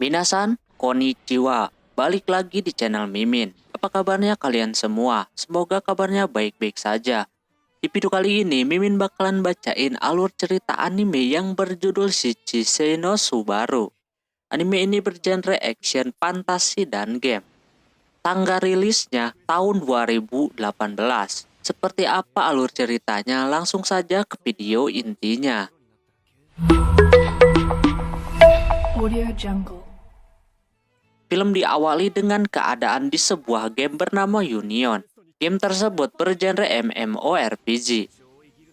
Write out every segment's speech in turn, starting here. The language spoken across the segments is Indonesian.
Minasan, konnichiwa. Balik lagi di channel Mimin. Apa kabarnya kalian semua? Semoga kabarnya baik-baik saja. Di video kali ini, Mimin bakalan bacain alur cerita anime yang berjudul Shichisei no Subaru. Anime ini bergenre action, fantasi, dan game. Tanggal rilisnya tahun 2018. Seperti apa alur ceritanya? Langsung saja ke video intinya. Audio Jungle. Film diawali dengan keadaan di sebuah game bernama Union. Game tersebut bergenre MMORPG.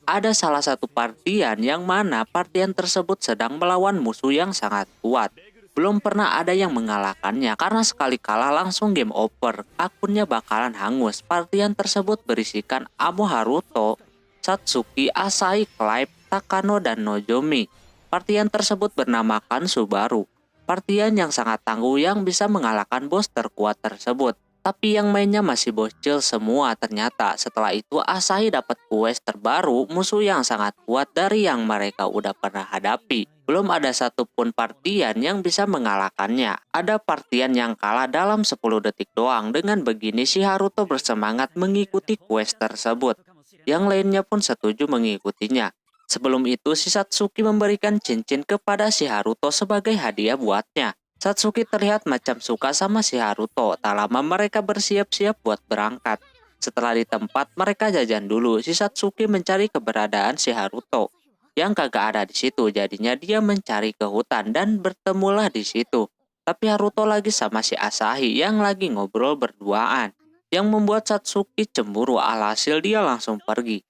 Ada salah satu partian yang mana partian tersebut sedang melawan musuh yang sangat kuat. Belum pernah ada yang mengalahkannya karena sekali kalah langsung game over. Akunnya bakalan hangus. Partian tersebut berisikan Amo Haruto, Satsuki, Asahi, Clive, Takano, dan Nozomi. Partian tersebut bernamakan Subaru. Partian yang sangat tangguh yang bisa mengalahkan bos terkuat tersebut. Tapi yang mainnya masih bocil semua ternyata. Setelah itu Asahi dapat quest terbaru, musuh yang sangat kuat dari yang mereka udah pernah hadapi. Belum ada satupun partian yang bisa mengalahkannya. Ada partian yang kalah dalam 10 detik doang. Dengan begini si Haruto bersemangat mengikuti quest tersebut. Yang lainnya pun setuju mengikutinya. Sebelum itu, si Satsuki memberikan cincin kepada si Haruto sebagai hadiah buatnya. Satsuki terlihat macam suka sama si Haruto. Tak lama mereka bersiap-siap buat berangkat. Setelah di tempat, mereka jajan dulu. Si Satsuki mencari keberadaan si Haruto yang kagak ada di situ. Jadinya dia mencari ke hutan dan bertemulah di situ. Tapi Haruto lagi sama si Asahi yang lagi ngobrol berduaan. Yang membuat Satsuki cemburu, alhasil dia langsung pergi.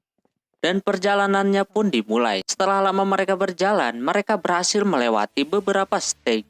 Dan perjalanannya pun dimulai. Setelah lama mereka berjalan, mereka berhasil melewati beberapa stage.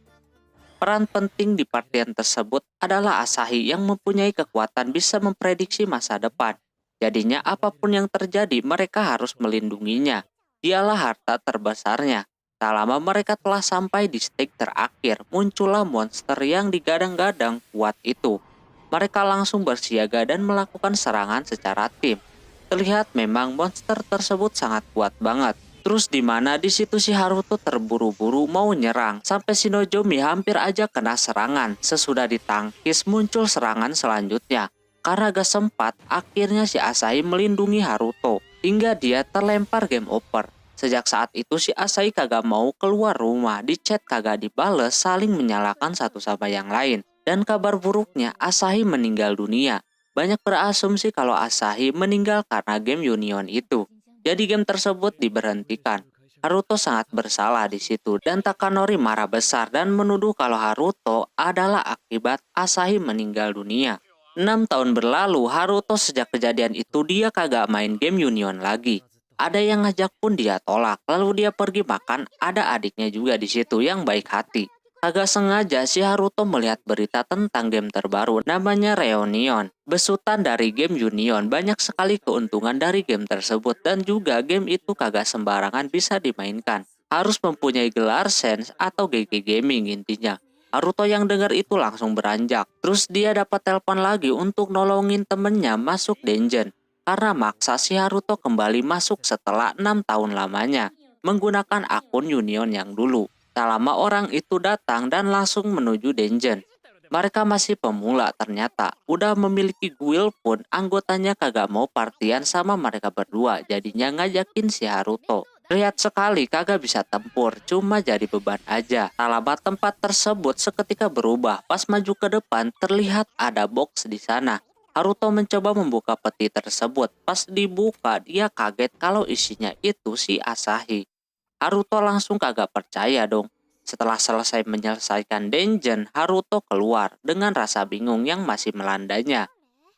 Peran penting di partian tersebut adalah Asahi yang mempunyai kekuatan bisa memprediksi masa depan. Jadinya apapun yang terjadi, mereka harus melindunginya. Dialah harta terbesarnya. Tak lama mereka telah sampai di stage terakhir. Muncullah monster yang digadang-gadang kuat itu. Mereka langsung bersiaga dan melakukan serangan secara tim. Terlihat memang monster tersebut sangat kuat banget. Terus di mana di situ si Haruto terburu-buru mau nyerang sampai si Nozomi hampir aja kena serangan. Sesudah ditangkis muncul serangan selanjutnya. Karena gak sempat, akhirnya si Asahi melindungi Haruto hingga dia terlempar game over. Sejak saat itu si Asahi kagak mau keluar rumah, di chat kagak dibales, saling menyalahkan satu sama yang lain. Dan kabar buruknya Asahi meninggal dunia. Banyak berasumsi kalau Asahi meninggal karena game Union itu. Jadi game tersebut diberhentikan. Haruto sangat bersalah di situ dan Takanori marah besar dan menuduh kalau Haruto adalah akibat Asahi meninggal dunia. 6 tahun berlalu, Haruto sejak kejadian itu dia kagak main game Union lagi. Ada yang ngajak pun dia tolak, lalu dia pergi makan, ada adiknya juga di situ yang baik hati. Agak sengaja si Haruto melihat berita tentang game terbaru namanya Reunion. Besutan dari game Union, banyak sekali keuntungan dari game tersebut dan juga game itu kagak sembarangan bisa dimainkan. Harus mempunyai gelar Sense atau GG Gaming intinya. Haruto yang dengar itu langsung beranjak. Terus dia dapat telepon lagi untuk nolongin temennya masuk dungeon. Karena maksa si Haruto kembali masuk setelah 6 tahun lamanya menggunakan akun Union yang dulu. Tak lama orang itu datang dan langsung menuju dungeon. Mereka masih pemula ternyata. Udah memiliki guild pun anggotanya kagak mau partian sama mereka berdua. Jadinya ngajakin si Haruto. Lihat sekali kagak bisa tempur, cuma jadi beban aja. Tak lama tempat tersebut seketika berubah. Pas maju ke depan terlihat ada box di sana. Haruto mencoba membuka peti tersebut. Pas dibuka dia kaget kalau isinya itu si Asahi. Haruto langsung kagak percaya dong. Setelah selesai menyelesaikan dungeon, Haruto keluar dengan rasa bingung yang masih melandanya.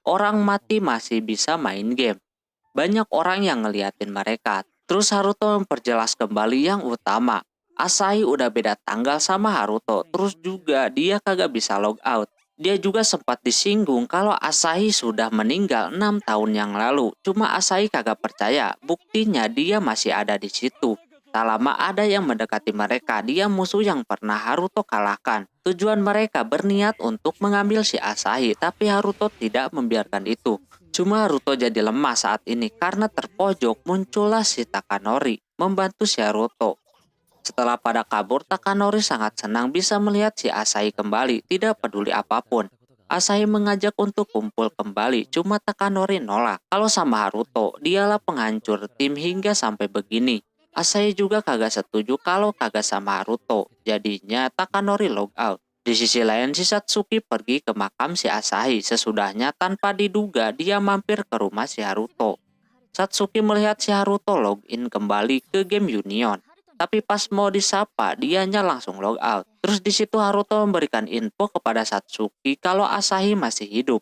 Orang mati masih bisa main game. Banyak orang yang ngeliatin mereka. Terus Haruto memperjelas kembali yang utama. Asahi udah beda tanggal sama Haruto. Terus juga dia kagak bisa log out. Dia juga sempat disinggung kalau Asahi sudah meninggal 6 tahun yang lalu. Cuma Asahi kagak percaya. Buktinya dia masih ada di situ. Tak lama ada yang mendekati mereka. Dia musuh yang pernah Haruto kalahkan. Tujuan mereka berniat untuk mengambil si Asahi, tapi Haruto tidak membiarkan itu. Cuma Haruto jadi lemah saat ini karena terpojok muncullah si Takanori membantu si Haruto. Setelah pada kabur, Takanori sangat senang bisa melihat si Asahi kembali, tidak peduli apapun. Asahi mengajak untuk kumpul kembali, cuma Takanori nolak. Kalau sama Haruto, dialah penghancur tim hingga sampai begini. Asahi juga kagak setuju kalau kagak sama Haruto, jadinya Takanori log out. Di sisi lain, si Satsuki pergi ke makam si Asahi. Sesudahnya tanpa diduga dia mampir ke rumah si Haruto. Satsuki melihat si Haruto login kembali ke game Union. Tapi pas mau disapa, dianya langsung log out. Terus di situ Haruto memberikan info kepada Satsuki kalau Asahi masih hidup.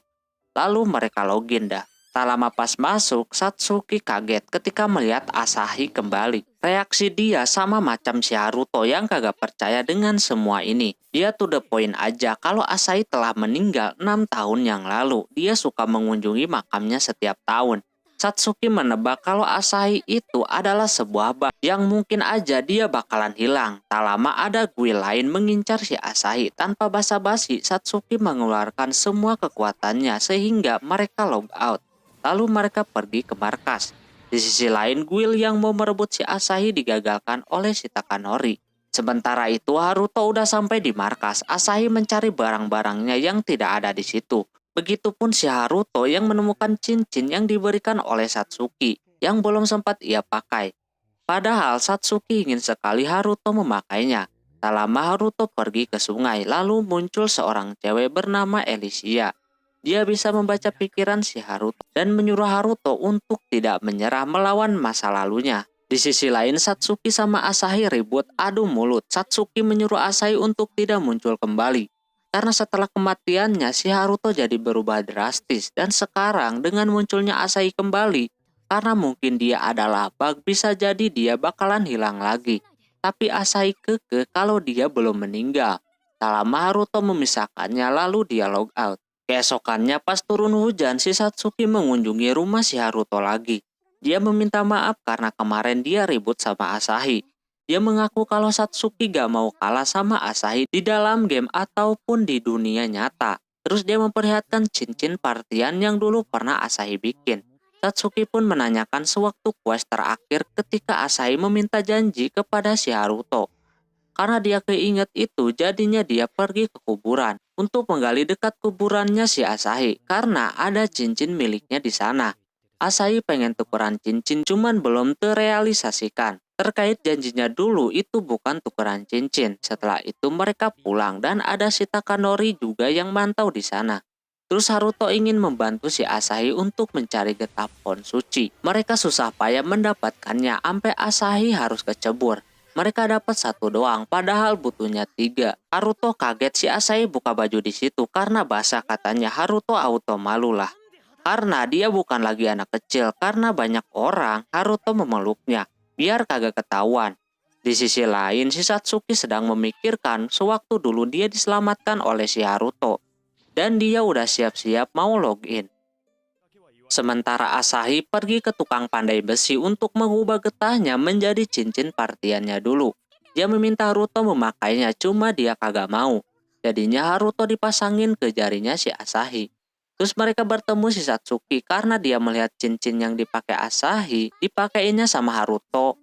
Lalu mereka login dah. Tak lama pas masuk, Satsuki kaget ketika melihat Asahi kembali. Reaksi dia sama macam si Haruto yang kagak percaya dengan semua ini. Dia to the point aja kalau Asahi telah meninggal 6 tahun yang lalu. Dia suka mengunjungi makamnya setiap tahun. Satsuki menebak kalau Asahi itu adalah sebuah bug yang mungkin aja dia bakalan hilang. Tak lama ada guil lain mengincar si Asahi. Tanpa basa-basi, Satsuki mengeluarkan semua kekuatannya sehingga mereka log out. Lalu mereka pergi ke markas. Di sisi lain, guil yang mau merebut si Asahi digagalkan oleh si Takanori. Sementara itu, Haruto udah sampai di markas. Asahi mencari barang-barangnya yang tidak ada di situ. Begitupun si Haruto yang menemukan cincin yang diberikan oleh Satsuki yang belum sempat ia pakai. Padahal Satsuki ingin sekali Haruto memakainya. Tak lama Haruto pergi ke sungai, lalu muncul seorang cewek bernama Elysia. Dia bisa membaca pikiran si Haruto dan menyuruh Haruto untuk tidak menyerah melawan masa lalunya. Di sisi lain, Satsuki sama Asahi ribut adu mulut. Satsuki menyuruh Asahi untuk tidak muncul kembali. Karena setelah kematiannya, si Haruto jadi berubah drastis. Dan sekarang dengan munculnya Asahi kembali, karena mungkin dia adalah bug, bisa jadi dia bakalan hilang lagi. Tapi Asahi kekeh kalau dia belum meninggal. Tak lama Haruto memisahkannya lalu dia log out. Keesokannya pas turun hujan, si Satsuki mengunjungi rumah si Haruto lagi. Dia meminta maaf karena kemarin dia ribut sama Asahi. Dia mengaku kalau Satsuki gak mau kalah sama Asahi di dalam game ataupun di dunia nyata. Terus dia memperlihatkan cincin partian yang dulu pernah Asahi bikin. Satsuki pun menanyakan sewaktu quest terakhir ketika Asahi meminta janji kepada si Haruto. Karena dia keinget itu, jadinya dia pergi ke kuburan untuk menggali dekat kuburannya si Asahi karena ada cincin miliknya di sana. Asahi pengen tukeran cincin cuman belum terrealisasikan. Terkait janjinya dulu itu bukan tukeran cincin. Setelah itu mereka pulang dan ada si Takanori juga yang mantau di sana. Terus Haruto ingin membantu si Asahi untuk mencari getah pohon suci. Mereka susah payah mendapatkannya sampai Asahi harus kecebur. Mereka dapat 1 doang, padahal butuhnya 3. Haruto kaget si Asahi buka baju di situ karena basah katanya. Haruto auto malu lah. Karena dia bukan lagi anak kecil, karena banyak orang Haruto memeluknya, biar kagak ketahuan. Di sisi lain, si Satsuki sedang memikirkan sewaktu dulu dia diselamatkan oleh si Haruto. Dan dia udah siap-siap mau login. Sementara Asahi pergi ke tukang pandai besi untuk mengubah getahnya menjadi cincin partiannya dulu. Dia meminta Haruto memakainya, cuma dia kagak mau. Jadinya Haruto dipasangin ke jarinya si Asahi. Terus mereka bertemu si Satsuki karena dia melihat cincin yang dipakai Asahi dipakainya sama Haruto.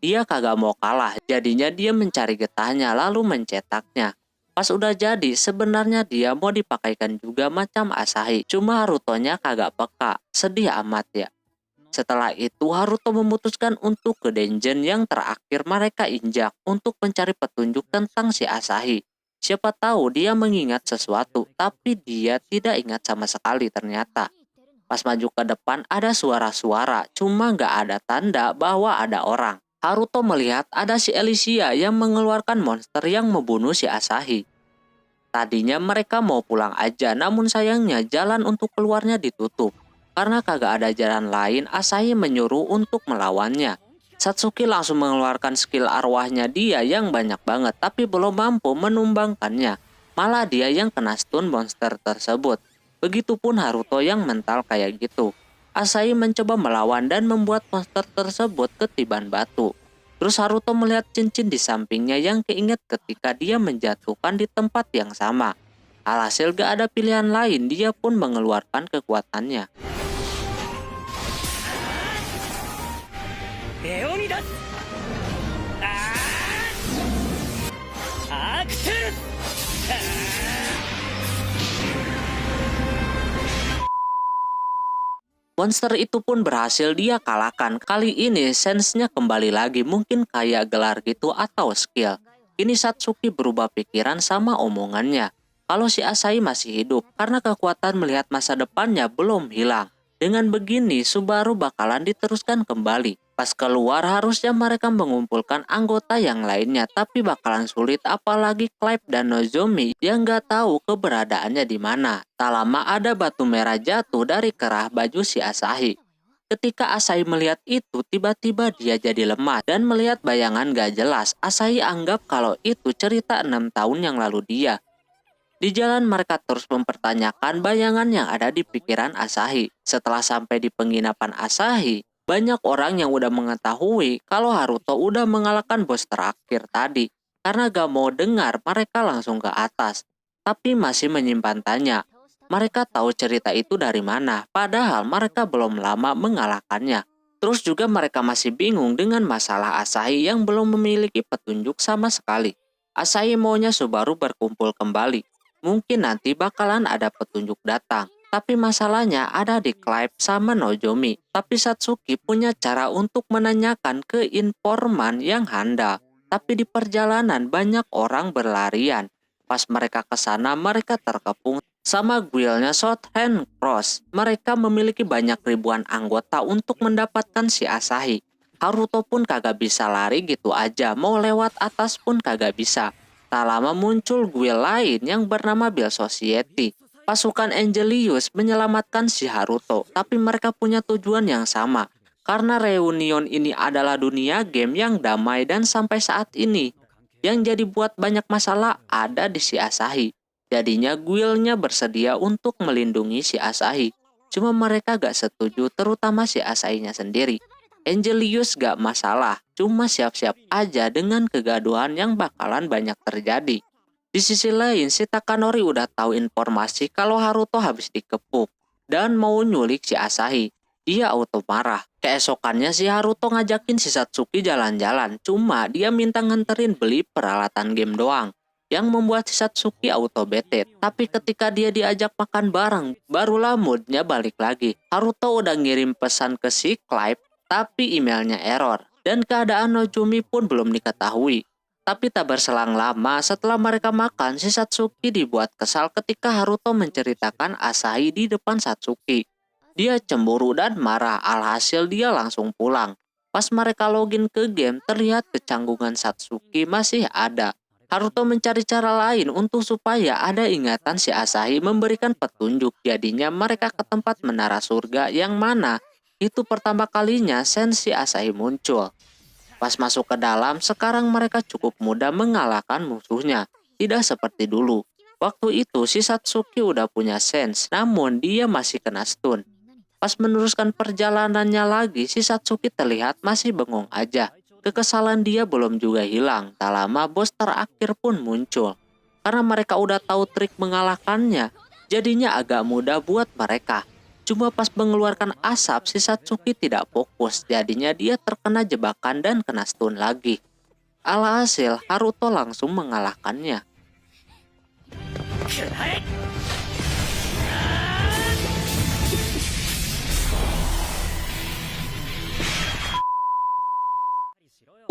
Dia kagak mau kalah, jadinya dia mencari getahnya lalu mencetaknya. Pas udah jadi, sebenarnya dia mau dipakaikan juga macam Asahi. Cuma Harutonya kagak peka. Sedih amat ya. Setelah itu Haruto memutuskan untuk ke dungeon yang terakhir mereka injak untuk mencari petunjuk tentang si Asahi. Siapa tahu dia mengingat sesuatu, tapi dia tidak ingat sama sekali ternyata. Pas maju ke depan ada suara-suara, cuma nggak ada tanda bahwa ada orang. Haruto melihat ada si Elysia yang mengeluarkan monster yang membunuh si Asahi. Tadinya mereka mau pulang aja, namun sayangnya jalan untuk keluarnya ditutup. Karena kagak ada jalan lain, Asahi menyuruh untuk melawannya. Satsuki langsung mengeluarkan skill arwahnya dia yang banyak banget, tapi belum mampu menumbangkannya. Malah dia yang kena stun monster tersebut. Begitupun Haruto yang mental kayak gitu. Asahi mencoba melawan dan membuat monster tersebut ketiban batu. Terus Haruto melihat cincin di sampingnya yang keinget ketika dia menjatuhkan di tempat yang sama. Alhasil gak ada pilihan lain, dia pun mengeluarkan kekuatannya. Monster itu pun berhasil dia kalahkan. Kali ini sense-nya kembali lagi, mungkin kayak gelar gitu atau skill. Kini Satsuki berubah pikiran sama omongannya. Kalau si Asahi masih hidup, karena kekuatan melihat masa depannya belum hilang. Dengan begini, Subaru bakalan diteruskan kembali. Pas keluar harusnya mereka mengumpulkan anggota yang lainnya, tapi bakalan sulit apalagi Clive dan Nozomi yang gak tahu keberadaannya di mana. Tak lama ada batu merah jatuh dari kerah baju si Asahi. Ketika Asahi melihat itu, tiba-tiba dia jadi lemah dan melihat bayangan gak jelas. Asahi anggap kalau itu cerita 6 tahun yang lalu dia. Di jalan mereka terus mempertanyakan bayangan yang ada di pikiran Asahi. Setelah sampai di penginapan Asahi, banyak orang yang udah mengetahui kalau Haruto udah mengalahkan bos terakhir tadi. Karena gak mau dengar, mereka langsung ke atas. Tapi masih menyimpan tanya. Mereka tahu cerita itu dari mana, padahal mereka belum lama mengalahkannya. Terus juga mereka masih bingung dengan masalah Asahi yang belum memiliki petunjuk sama sekali. Asahi maunya Subaru berkumpul kembali. Mungkin nanti bakalan ada petunjuk datang. Tapi masalahnya ada di Clive sama Nozomi. Tapi Satsuki punya cara untuk menanyakan ke informan yang handal. Tapi di perjalanan banyak orang berlarian. Pas mereka ke sana mereka terkepung sama guildnya Shorthand Cross. Mereka memiliki banyak ribuan anggota untuk mendapatkan si Asahi. Haruto pun kagak bisa lari gitu aja. Mau lewat atas pun kagak bisa. Tak lama muncul guild lain yang bernama Bell Society. Pasukan Angelius menyelamatkan si Haruto, tapi mereka punya tujuan yang sama. Karena reunion ini adalah dunia game yang damai dan sampai saat ini. Yang jadi buat banyak masalah ada di si Asahi. Jadinya guildnya bersedia untuk melindungi si Asahi. Cuma mereka gak setuju, terutama si Asahinya sendiri. Angelius gak masalah, cuma siap-siap aja dengan kegaduhan yang bakalan banyak terjadi. Di sisi lain, si Takanori udah tahu informasi kalau Haruto habis dikepung dan mau nyulik si Asahi. Dia auto marah. Keesokannya si Haruto ngajakin si Satsuki jalan-jalan, cuma dia minta nganterin beli peralatan game doang. Yang membuat si Satsuki auto bete. Tapi ketika dia diajak makan bareng, barulah moodnya balik lagi. Haruto udah ngirim pesan ke si Clive, tapi emailnya error. Dan keadaan Nozomi pun belum diketahui. Tapi tak berselang lama setelah mereka makan, si Satsuki dibuat kesal ketika Haruto menceritakan Asahi di depan Satsuki. Dia cemburu dan marah, alhasil dia langsung pulang. Pas mereka login ke game, terlihat kecanggungan Satsuki masih ada. Haruto mencari cara lain untuk supaya ada ingatan si Asahi memberikan petunjuk. Jadinya mereka ke tempat menara surga yang mana itu pertama kalinya sensi Asahi muncul. Pas masuk ke dalam, sekarang mereka cukup mudah mengalahkan musuhnya. Tidak seperti dulu. Waktu itu si Satsuki udah punya sense, namun dia masih kena stun. Pas meneruskan perjalanannya lagi, si Satsuki terlihat masih bengong aja. Kekesalan dia belum juga hilang. Tak lama bos terakhir pun muncul. Karena mereka udah tahu trik mengalahkannya, jadinya agak mudah buat mereka. Cuma pas mengeluarkan asap, si Satsuki tidak fokus. Jadinya dia terkena jebakan dan kena stun lagi. Alhasil, Haruto langsung mengalahkannya.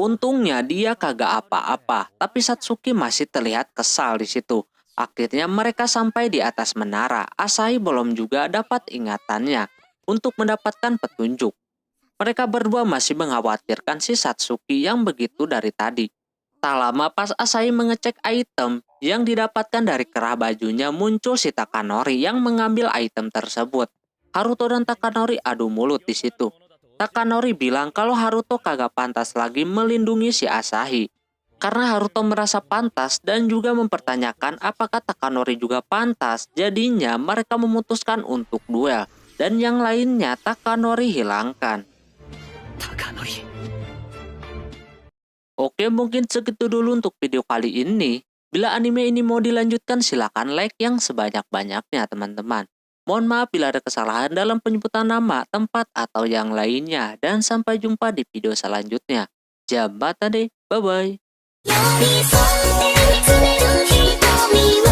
Untungnya dia kagak apa-apa, tapi Satsuki masih terlihat kesal di situ. Akhirnya mereka sampai di atas menara. Asahi belum juga dapat ingatannya untuk mendapatkan petunjuk. Mereka berdua masih mengkhawatirkan si Satsuki yang begitu dari tadi. Tak lama pas Asahi mengecek item yang didapatkan dari kerah bajunya, muncul si Takanori yang mengambil item tersebut. Haruto dan Takanori adu mulut di situ. Takanori bilang kalau Haruto kagak pantas lagi melindungi si Asahi. Karena Haruto merasa pantas dan juga mempertanyakan apakah Takanori juga pantas, jadinya mereka memutuskan untuk duel. Dan yang lainnya Takanori hilangkan. Oke, mungkin segitu dulu untuk video kali ini. Bila anime ini mau dilanjutkan silahkan like yang sebanyak-banyaknya teman-teman. Mohon maaf bila ada kesalahan dalam penyebutan nama, tempat, atau yang lainnya. Dan sampai jumpa di video selanjutnya. Jambatan deh, bye-bye. 寄り添って見つめる瞳は